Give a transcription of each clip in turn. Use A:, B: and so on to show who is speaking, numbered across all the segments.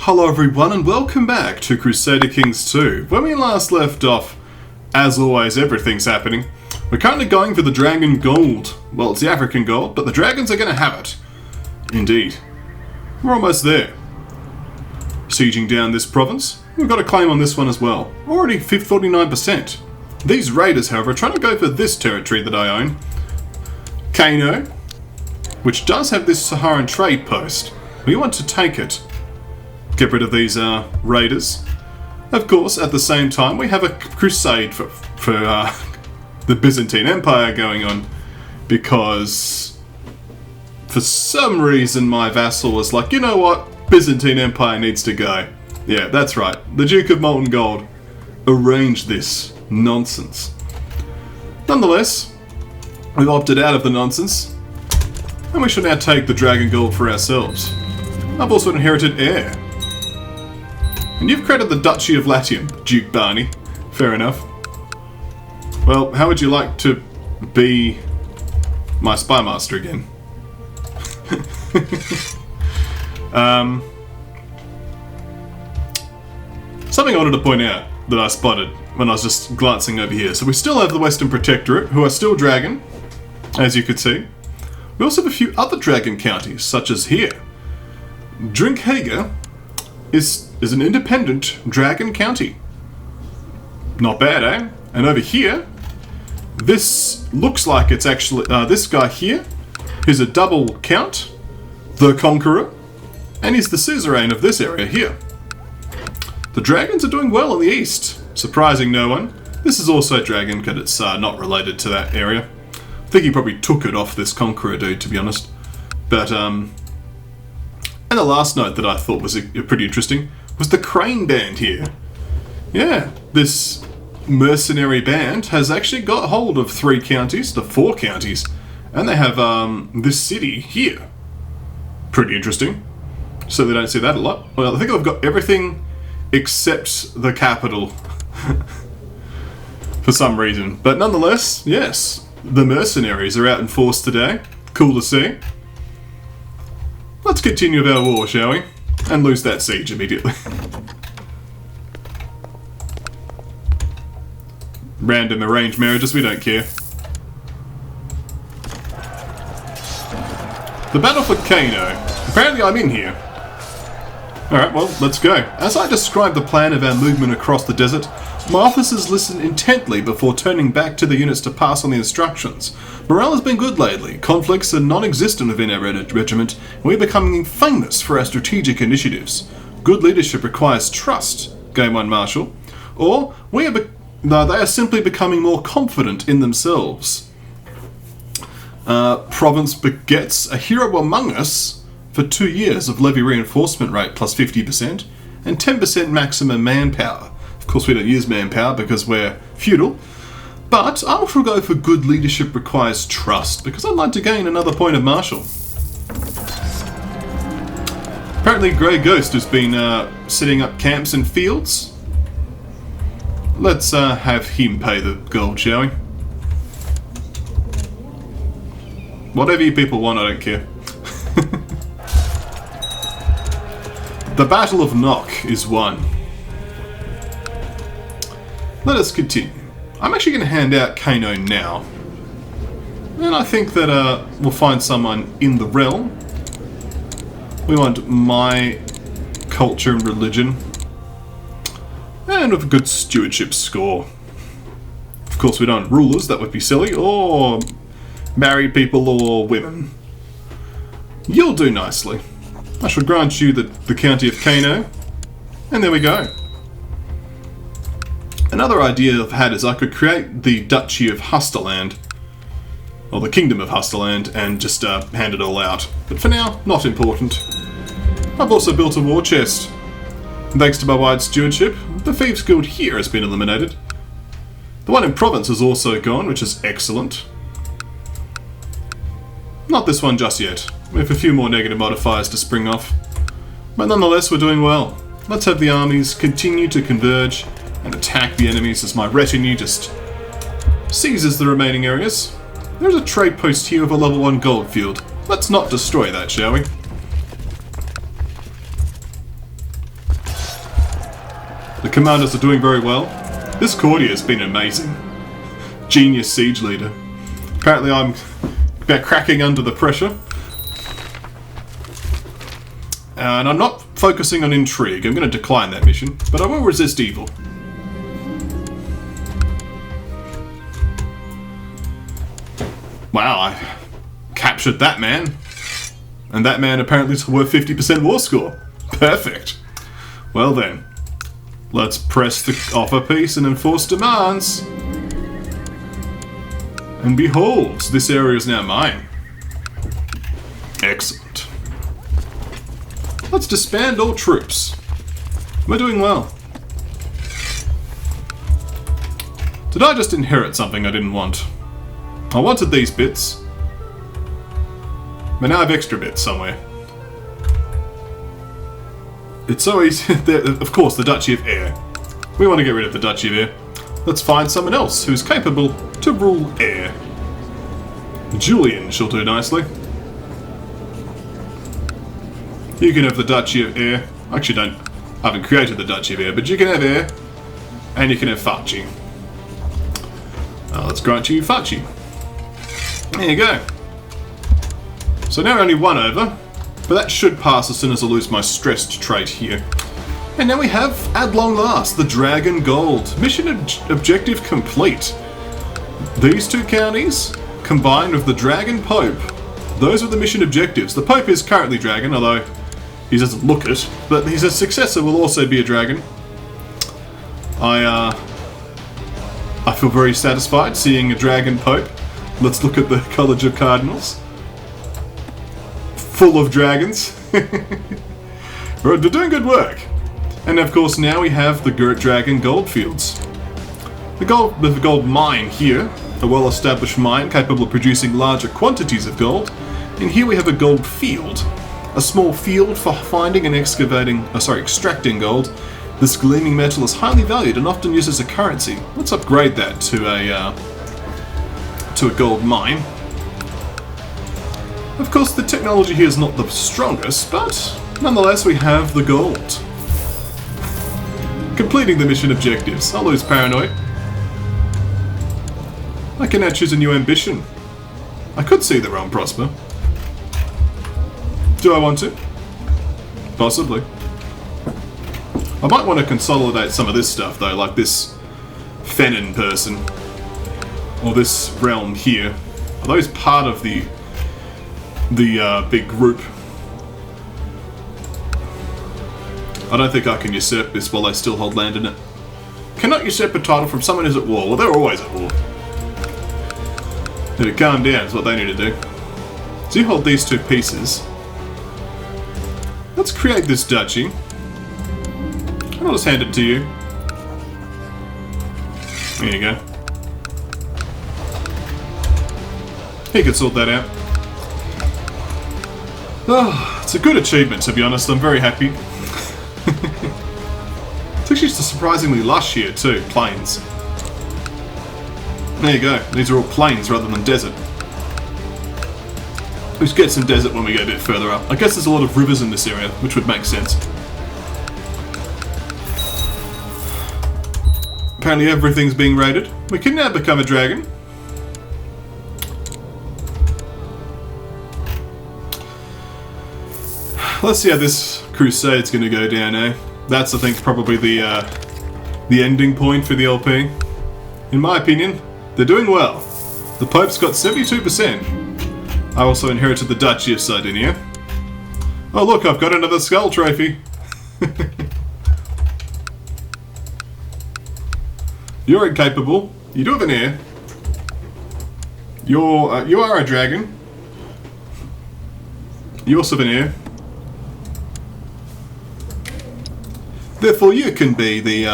A: Hello everyone and welcome back to Crusader Kings 2. When we last left off, as always, everything's happening. We're currently going for the Dragon Gold. Well, it's the African Gold, but the dragons are going to have it. Indeed. We're almost there. Sieging down this province. We've got a claim on this one as well. Already 49%. These raiders, however, are trying to go for this territory that I own. Kano, which does have this Saharan trade post. We want to take it. Get rid of these raiders. Of course, at the same time, we have a crusade for the Byzantine Empire going on, because for some reason my vassal was like, you know what, Byzantine Empire needs to go. Yeah, that's right. The Duke of Molten Gold arranged this nonsense. Nonetheless, we've opted out of the nonsense, and we shall now take the Dragon Gold for ourselves. I've also inherited heir. And you've created the Duchy of Latium, Duke Barney. Fair enough. Well, how would you like to be my spy master again? Something I wanted to point out that I spotted when I was just glancing over here. So we still have the Western Protectorate, who are still dragon, as you could see. We also have a few other dragon counties, such as here. Drinkhager is an independent dragon county. Not bad, eh? And over here, this looks like it's actually this guy here, who's a double count, the Conqueror, and he's the suzerain of this area here. The dragons are doing well in the east, surprising no one. This is also a dragon because it's not related to that area. I think he probably took it off this Conqueror dude, to be honest. But and the last note that I thought was pretty interesting was the Crane Band here. Yeah, this mercenary band has actually got hold of 4 counties, and they have this city here. Pretty interesting. So they don't see that a lot. Well, I think I've got everything except the capital for some reason. But nonetheless, yes, the mercenaries are out in force today. Cool to see. Let's continue with our war, shall we? And lose that siege immediately. Random arranged marriages, we don't care. The battle for Kano. Apparently I'm in here. Alright, well, let's go. As I describe the plan of our movement across the desert, my officers listen intently before turning back to the units to pass on the instructions. Morale has been good lately. Conflicts are non-existent within our regiment, and we're becoming famous for our strategic initiatives. Good leadership requires trust, Game 1 Marshal, or they are simply becoming more confident in themselves. Province begets a hero among us for 2 years of levy reinforcement rate plus 50% and 10% maximum manpower. Of course, we don't use manpower because we're feudal, but I will go for good leadership requires trust because I'd like to gain another point of marshal. Apparently, Grey Ghost has been setting up camps in fields. Let's have him pay the gold, shall we? Whatever you people want, I don't care. The Battle of Nock is won. Let us continue. I'm actually going to hand out Kano now. And I think that we'll find someone in the realm. We want my culture and religion. And with a good stewardship score. Of course, we don't want rulers, that would be silly, or married people or women. You'll do nicely. I shall grant you the county of Kano. And there we go. Another idea I've had is I could create the Duchy of Husterland, or the Kingdom of Husterland, and just hand it all out. But for now, not important. I've also built a war chest. Thanks to my wide stewardship, the Thieves Guild here has been eliminated. The one in Provence is also gone, which is excellent. Not this one just yet. We have a few more negative modifiers to spring off. But nonetheless, we're doing well. Let's have the armies continue to converge and attack the enemies as my retinue just seizes the remaining areas. There's a trade post here with a level 1 gold field. Let's not destroy that, shall we? The commanders are doing very well. This courtier has been amazing. Genius siege leader. Apparently I'm about cracking under the pressure. And I'm not focusing on intrigue. I'm going to decline that mission, but I will resist evil. Wow, I captured that man. And that man apparently is worth 50% war score. Perfect. Well then, let's press the offer piece and enforce demands. And behold, this area is now mine. Excellent. Let's disband all troops. We're doing well. Did I just inherit something I didn't want? I wanted these bits. But now I have extra bits somewhere. It's so easy. Of course, the Duchy of Air. We want to get rid of the Duchy of Air. Let's find someone else who's capable to rule air. Julian shall do nicely. You can have the Duchy of Air. Actually, I haven't created the Duchy of Air, but you can have air, and you can have Facci. Let's grant you Facci. There you go. So now only one over, but that should pass as soon as I lose my stressed trait here. And now we have, at long last, the Dragon Gold. Mission objective complete. These two counties, combined with the Dragon Pope, those are the mission objectives. The Pope is currently Dragon, although he doesn't look it, but his successor will also be a Dragon. I feel very satisfied seeing a Dragon Pope. Let's look at the College of Cardinals. Full of dragons. They're doing good work. And of course now we have the Dragon Goldfields. The gold mine here, a well-established mine capable of producing larger quantities of gold. And here we have a gold field. A small field for finding and extracting gold. This gleaming metal is highly valued and often used as a currency. Let's upgrade that to a gold mine. Of course, the technology here is not the strongest, but nonetheless we have the gold. Completing the mission objectives. I'll lose paranoid. I can now choose a new ambition. I could see the realm prosper. Do I want to? Possibly. I might want to consolidate some of this stuff though, like this Fenin person. Or this realm here. Are those part of the big group? I don't think I can usurp this while I still hold land in it. Cannot usurp a title from someone who's at war. Well, they're always at war. Need to calm down is what they need to do. So you hold these two pieces. Let's create this duchy. And I'll just hand it to you. There you go. He can sort that out. Oh, it's a good achievement, to be honest. I'm very happy. It's actually just surprisingly lush here too, plains. There you go, these are all plains rather than desert. We should get some desert when we get a bit further up. I guess there's a lot of rivers in this area, which would make sense. Apparently everything's being raided. We can now become a dragon. Let's see how this Crusade's going to go down now. That's, I think, probably the ending point for the LP. In my opinion, they're doing well. The Pope's got 72%. I also inherited the Duchy of Sardinia. Oh look, I've got another skull trophy. You're incapable. You do have an heir. You are a dragon. You also have an heir. Therefore, you can be the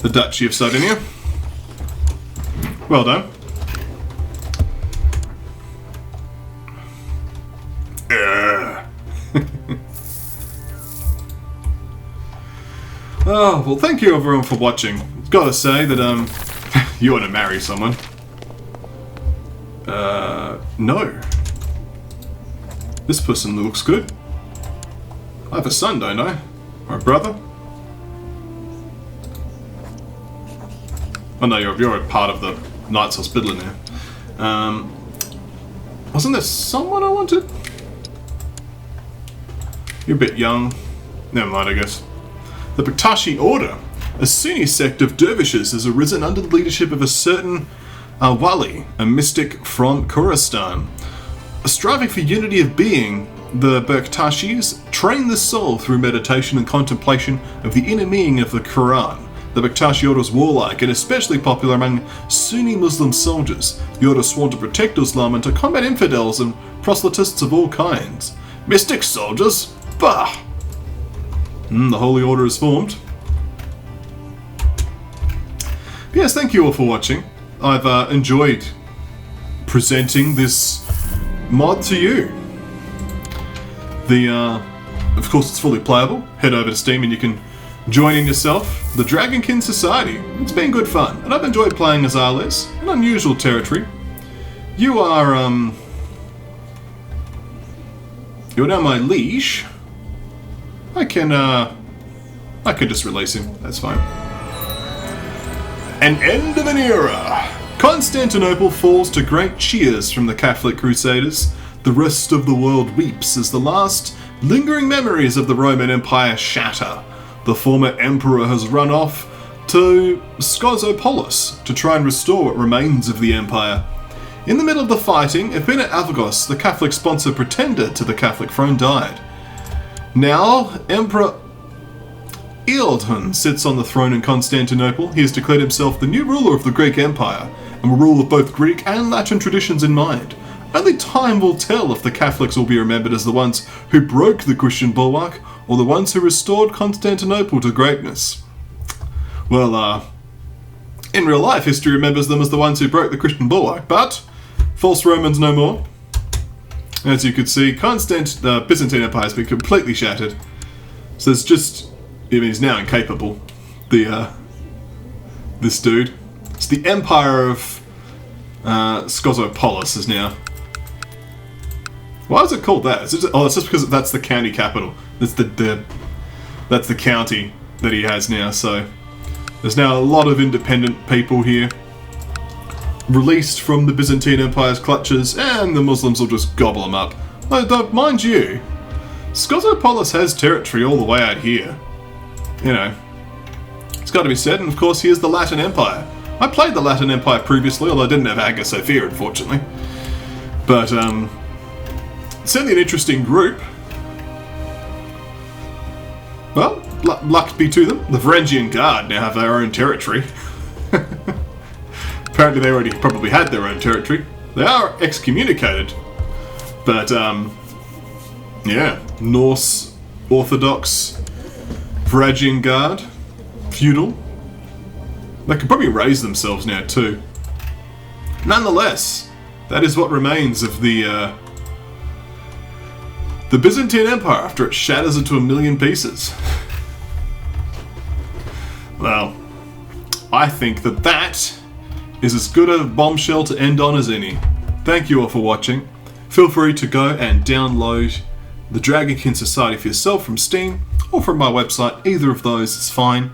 A: Duchy of Sardinia. Well done. Oh, well, thank you everyone for watching. Gotta say that, you want to marry someone. No. This person looks good. I have a son, don't I? Or a brother? Oh no, you're a part of the Knights Hospitaller now. Wasn't there someone I wanted? You're a bit young. Never mind, I guess. The Bektashi Order, a Sunni sect of dervishes, has arisen under the leadership of a certain Wali, a mystic from Khorasan. Striving for unity of being, the Bektashis train the soul through meditation and contemplation of the inner meaning of the Quran. The Bektashi Order is warlike and especially popular among Sunni Muslim soldiers. The Order sworn to protect Islam and to combat infidels and proselytists of all kinds. Mystic soldiers? Bah! The Holy Order is formed. Yes, thank you all for watching. I've enjoyed presenting this mod to you. Of course, it's fully playable. Head over to Steam and you can join in yourself. The Dragonkin Society. It's been good fun, and I've enjoyed playing as Arles. An unusual territory. You are, you're now my liege. I can just release him. That's fine. An end of an era. Constantinople falls to great cheers from the Catholic Crusaders. The rest of the world weeps as the last lingering memories of the Roman Empire shatter. The former emperor has run off to Scozopolis to try and restore what remains of the empire. In the middle of the fighting, Epina Avagos, the Catholic sponsor pretender to the Catholic throne, died. Now, Emperor Ealdhun sits on the throne in Constantinople. He has declared himself the new ruler of the Greek Empire, and will rule with both Greek and Latin traditions in mind. Only time will tell if the Catholics will be remembered as the ones who broke the Christian bulwark, or the ones who restored Constantinople to greatness. Well, in real life, history remembers them as the ones who broke the Christian bulwark, but false Romans no more. As you could see, the Byzantine Empire has been completely shattered. So it's just, I mean, he's now incapable. This dude. It's the Empire of Scozopolis is now. Why is it called that? It's just because that's the county capital. That's that's the county that he has now. So there's now a lot of independent people here, released from the Byzantine Empire's clutches, and the Muslims will just gobble them up. Though, mind you, Scozopolis has territory all the way out here. You know, it's got to be said, and of course here's the Latin Empire. I played the Latin Empire previously, although I didn't have Hagia Sophia, unfortunately. But, certainly an interesting group. Well, luck be to them. The Varangian Guard now have their own territory. Apparently they already probably had their own territory. They are excommunicated. But, yeah. Norse Orthodox Varangian Guard. Feudal. They could probably raise themselves now too. Nonetheless, that is what remains of the Byzantine Empire after it shatters into a million pieces. Well, I think that is as good a bombshell to end on as any. Thank you all for watching. Feel free to go and download the Dragonkin Society for yourself from Steam or from my website. Either of those is fine.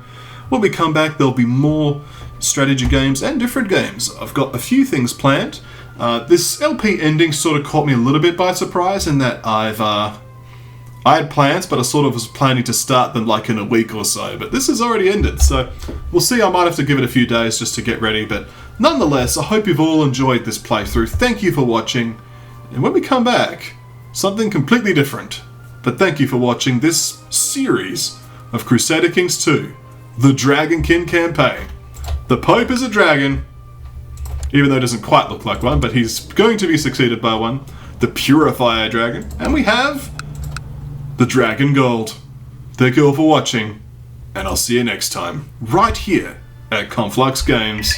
A: When we come back, there'll be more strategy games and different games. I've got a few things planned. This LP ending sort of caught me a little bit by surprise in that I had plans, but I sort of was planning to start them like in a week or so. But this has already ended, so we'll see. I might have to give it a few days just to get ready. But nonetheless, I hope you've all enjoyed this playthrough. Thank you for watching. And when we come back, something completely different. But thank you for watching this series of Crusader Kings 2. The Dragonkin campaign. The Pope is a dragon, even though it doesn't quite look like one, but he's going to be succeeded by one. The Purifier Dragon. And we have the Dragon Gold. Thank you all for watching, and I'll see you next time, right here at KonfluxGames.